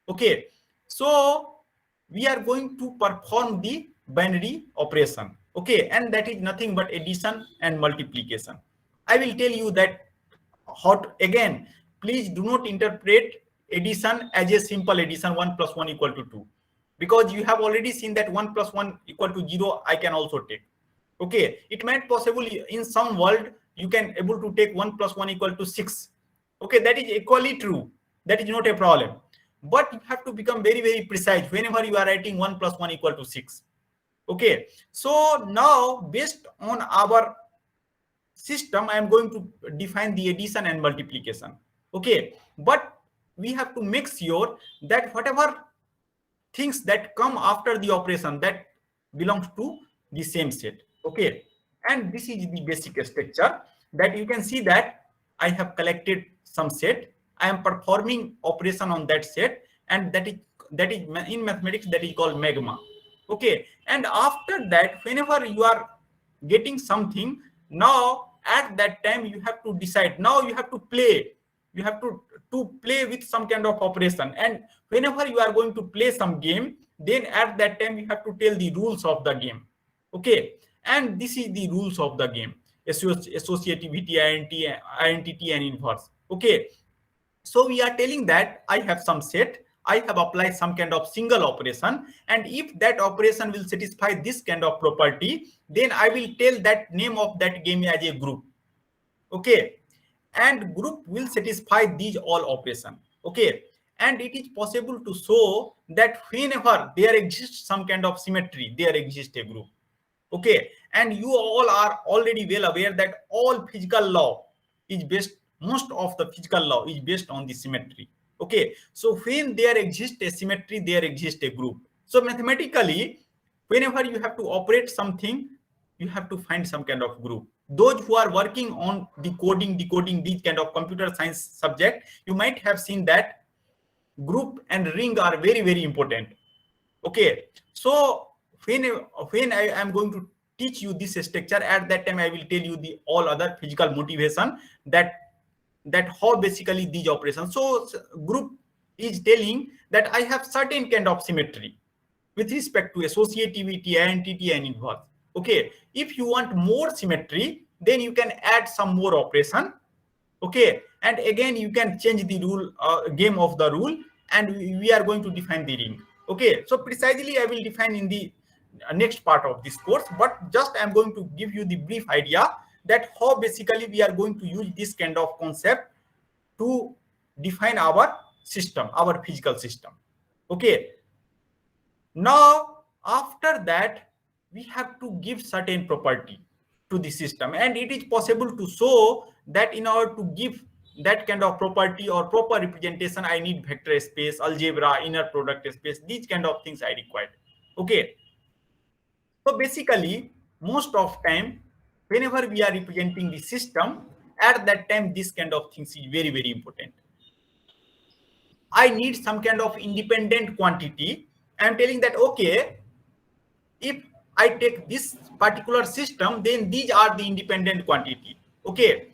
Okay, so we are going to perform the binary operation. Okay, and that is nothing but addition and multiplication. I will tell you that again, please do not interpret addition as a simple addition, 1 + 1 = 2, because you have already seen that 1 + 1 = 0 I can also take. Okay, it might possible in some world you can able to take 1 + 1 = 6. Okay, that is equally true, that is not a problem, but you have to become very, very precise whenever you are writing 1 + 1 = 6. Okay, so now based on our system, I am going to define the addition and multiplication. Okay, but we have to make sure that whatever things that come after the operation, that belongs to the same set. Okay, and this is the basic structure, that you can see that I have collected some set, I am performing operation on that set, and that is in mathematics that is called magma. Okay, and after that whenever you are getting something, now at that time you have to decide, now you have to play, you have to play with some kind of operation, and whenever you are going to play some game, then at that time you have to tell the rules of the game. Okay, and this is the rules of the game: associativity, identity, and inverse. Okay, so we are telling that I have some set, I have applied some kind of single operation, and if that operation will satisfy this kind of property, then I will tell that name of that game as a group. Okay, and group will satisfy these all operation. Okay, and it is possible to show that whenever there exists some kind of symmetry, there exists a group. Okay, and you all are already well aware that all physical law is based, most of the physical law is based on the symmetry. Okay, so when there exists a symmetry, there exists a group. So mathematically, whenever you have to operate something, you have to find some kind of group. Those who are working on the coding, decoding, these kind of computer science subject, you might have seen that group and ring are very, very important. Okay, so when I am going to teach you this structure, at that time I will tell you the all other physical motivation that how basically these operations. So group is telling that I have certain kind of symmetry with respect to associativity, identity, and inverse. Okay, if you want more symmetry, then you can add some more operation. Okay, and again you can change the rule, game of the rule, and we are going to define the ring. Okay, so precisely I will define in the next part of this course, but just I am going to give you the brief idea that how basically we are going to use this kind of concept to define our system, our physical system. Okay, now after that we have to give certain property to the system, and it is possible to show that in order to give that kind of property or proper representation, I need vector space, algebra, inner product space, these kind of things I require. Okay, so basically most of time whenever we are representing the system, at that time this kind of things is very, very important. I need some kind of independent quantity. I am telling that, okay, if I take this particular system, then these are the independent quantity. Okay,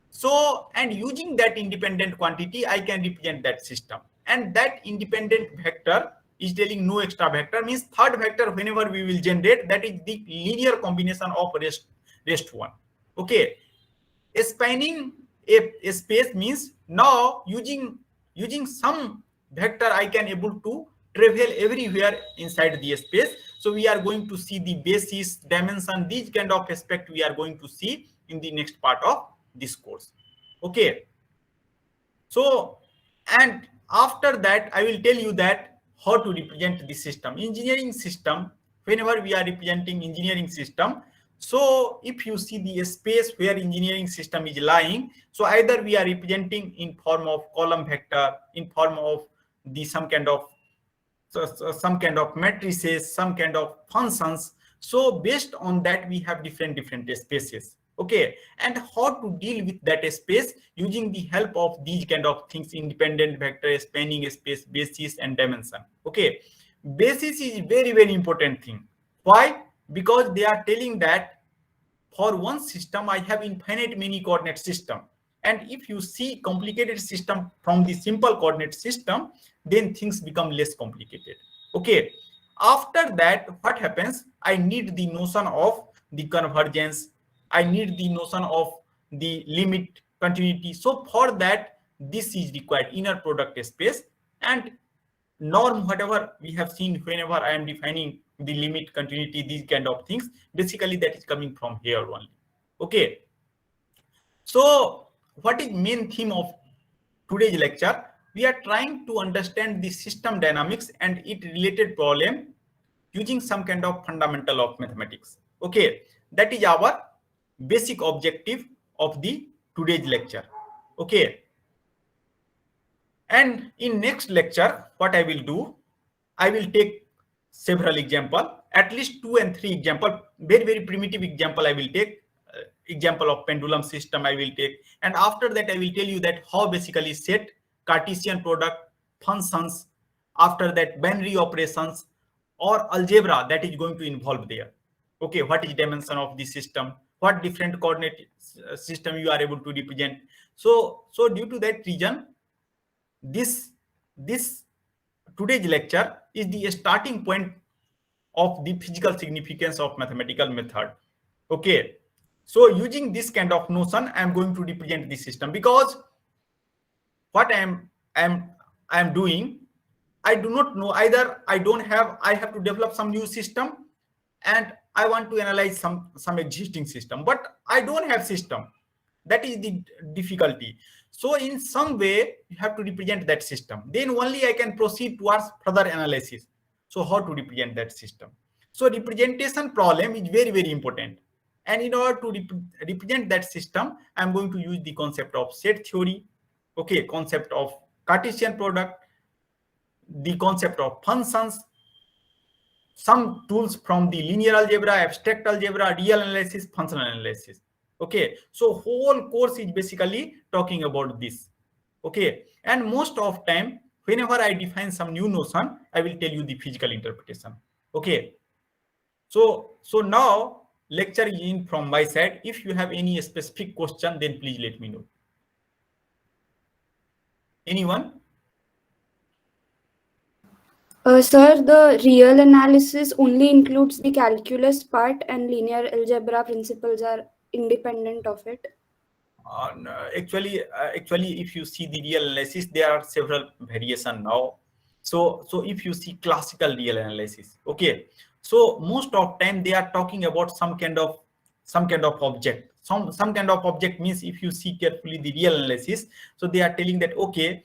so and using that independent quantity, I can represent that system, and that independent vector is telling no extra vector, means third vector whenever we will generate, that is the linear combination of rest one. Okay, spanning a space means now using some vector I can able to travel everywhere inside the space. So we are going to see the basis, dimension, these kind of aspect we are going to see in the next part of this course. Okay, so and after that I will tell you that how to represent the system. Engineering system, whenever we are representing engineering system, so if you see the space where engineering system is lying, so either we are representing in form of column vector, in form of the some kind of matrices, some kind of functions. So based on that we have different spaces. Okay, and how to deal with that space using the help of these kind of things: independent vector, spanning space, basis, and dimension. Okay, basis is very, very important thing. Why? Because they are telling that for one system I have infinite many coordinate system, and if you see complicated system from the simple coordinate system, then things become less complicated. Okay, after that what happens? I need the notion of the convergence, I need the notion of the limit, continuity. So for that this is required, inner product space and norm, whatever we have seen whenever I am defining the limit, continuity, these kind of things, basically that is coming from here only. Okay, so what is main theme of today's lecture? We are trying to understand the system dynamics and it related problem using some kind of fundamental of mathematics. Okay, that is our basic objective of the today's lecture. Okay, and in next lecture what I will do, I will take several example, at least 2 and 3 example, very, very primitive example I will take. Example of pendulum system I will take, and after that I will tell you that how basically set, Cartesian product, functions, after that binary operations or algebra that is going to involve there. Okay, what is dimension of the system, what different coordinate system you are able to represent. So due to that reason, this today's lecture is the starting point of the physical significance of mathematical method. Okay, so using this kind of notion I am going to represent the system, because what I am doing, I do not know, either I have to develop some new system and I want to analyze some existing system, but I don't have system. That is the difficulty. So in some way you have to represent that system, then only I can proceed towards further analysis. So how to represent that system? So representation problem is very, very important, and in order to represent that system I am going to use the concept of set theory. Okay, concept of Cartesian product, the concept of functions, some tools from the linear algebra, abstract algebra, real analysis, functional analysis. Okay, so whole course is basically talking about this. Okay, and most of time whenever I define some new notion, I will tell you the physical interpretation. Okay. So now lecture is in from my side. If you have any specific question, then please let me know. Anyone? Sir, the real analysis only includes the calculus part and linear algebra principles are independent of it. No, actually, if you see the real analysis, there are several variation now. So if you see classical real analysis, okay, so most of time they are talking about some kind of object. Some kind of object means, if you see carefully the real analysis, so they are telling that, okay,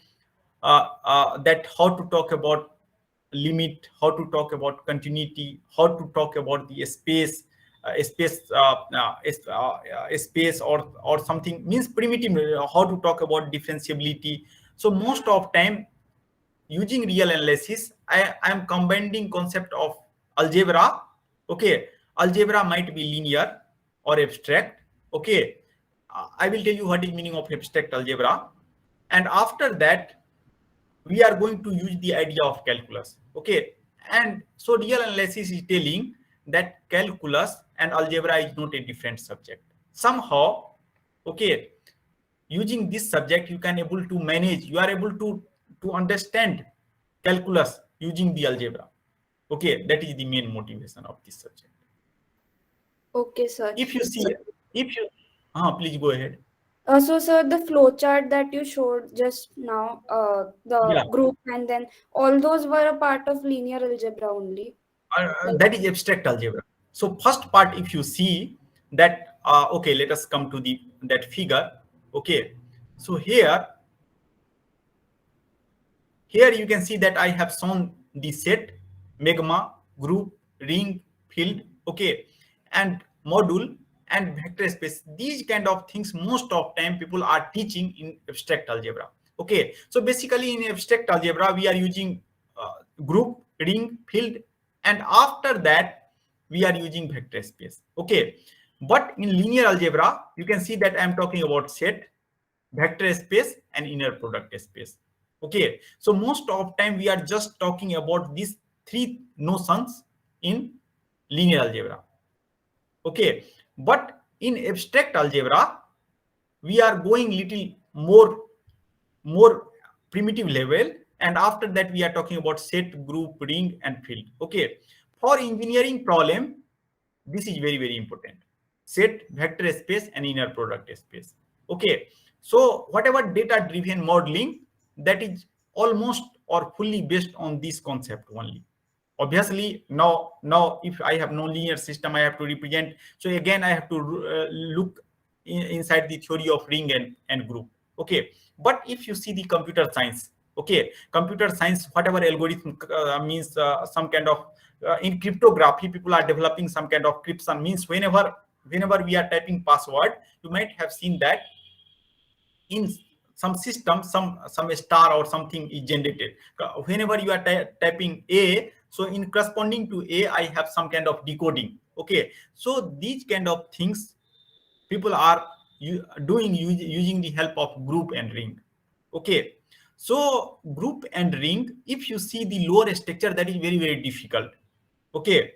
that how to talk about limit, how to talk about continuity, how to talk about the space, space or something means primitive, how to talk about differentiability. So most of time using real analysis, I am combining concept of algebra. Okay, algebra might be linear or abstract. Okay, I will tell you what is meaning of abstract algebra, and after that we are going to use the idea of calculus. Okay, and so real analysis is telling that calculus and algebra is not a different subject somehow. Okay, using this subject you can able to manage, you are able to understand calculus using the algebra. Okay, that is the main motivation of this subject. Okay, sir. If you see, please go ahead. So, sir, the flowchart that you showed just now, the Yeah. group and then all those were a part of linear algebra only. That is abstract algebra. So first part, if you see that, okay, let us come to that figure. Okay, so here you can see that I have shown the set, magma, group, ring, field, okay, and module and vector space. These kind of things most of time people are teaching in abstract algebra. Okay, so basically in abstract algebra we are using group, ring, field, and after that we are using vector space. Okay, but in linear algebra you can see that I am talking about set, vector space, and inner product space. Okay, so most of time we are just talking about these three notions in linear algebra. Okay, but in abstract algebra we are going little more primitive level, and after that we are talking about set, group, ring, and field. Okay, for engineering problem this is very, very important: set, vector space, and inner product space. Okay, so whatever data driven modeling, that is almost or fully based on this concept only. Obviously now if I have no linear system, I have to represent, so again I have to look inside the theory of ring and group. Okay, but if you see the computer science, okay, computer science, whatever algorithm means some kind of in cryptography people are developing some kind of encryption, means whenever we are typing password, you might have seen that in some system some star or something is generated whenever you are typing A. So in corresponding to A I have some kind of decoding. Okay, so these kind of things people are doing using the help of group and ring. Okay, so group and ring, if you see the lower structure, that is very, very difficult. Okay,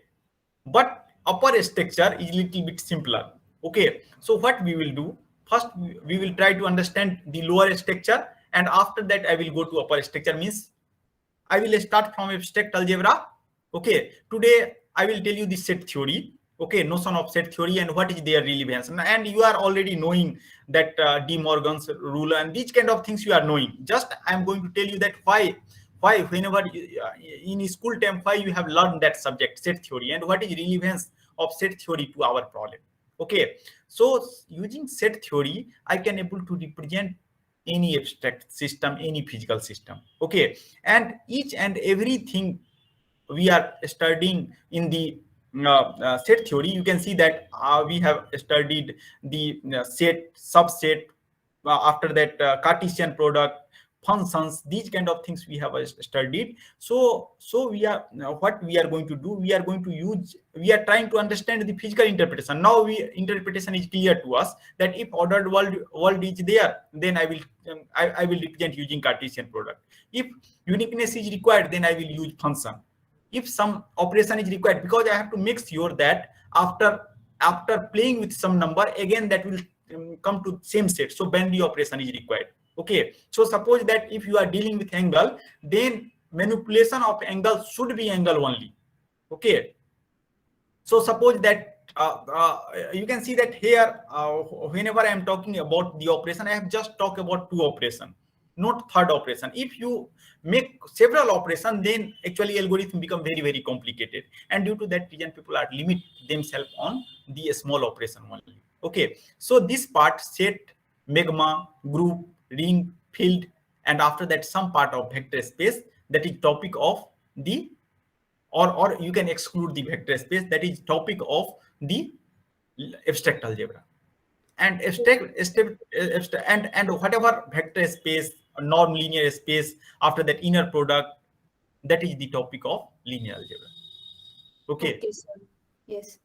but upper structure is little bit simpler. Okay, so what we will do, first we will try to understand the lower structure, and after that I will go to upper structure, means I will start from abstract algebra. Okay, today I will tell you the set theory. Okay, notion of set theory and what is their relevance, and you are already knowing that De Morgan's rule and these kind of things you are knowing. Just I am going to tell you that why whenever in school time, why you have learned that subject set theory and what is relevance of set theory to our problem. Okay, so using set theory I can able to represent any abstract system, any physical system. Okay, and each and everything we are studying in the set theory, you can see that we have studied the set, subset, after that Cartesian product, functions, these kind of things we have studied. So we are, what we are going to do, we are going to use, we are trying to understand the physical interpretation. Now interpretation is clear to us that if ordered world is there, then I will represent using Cartesian product. If uniqueness is required, then I will use function. If some operation is required, because I have to make sure that after playing with some number, again that will come to same set, so binary operation is required. Okay, so suppose that if you are dealing with angle, then manipulation of angle should be angle only. Okay, so suppose that you can see that here, whenever I am talking about the operation, I have just talked about 2 operations, not third operation. If you make several operations, then actually algorithm become very, very complicated, and due to that reason people are limit themselves on the small operation only. Okay, so this part, set, magma, group, ring, field, and after that some part of vector space, that is topic of the, or you can exclude the vector space, that is topic of the abstract algebra. And and whatever vector space, norm linear space, after that inner product, that is the topic of linear algebra. Okay, Okay, sir. Yes.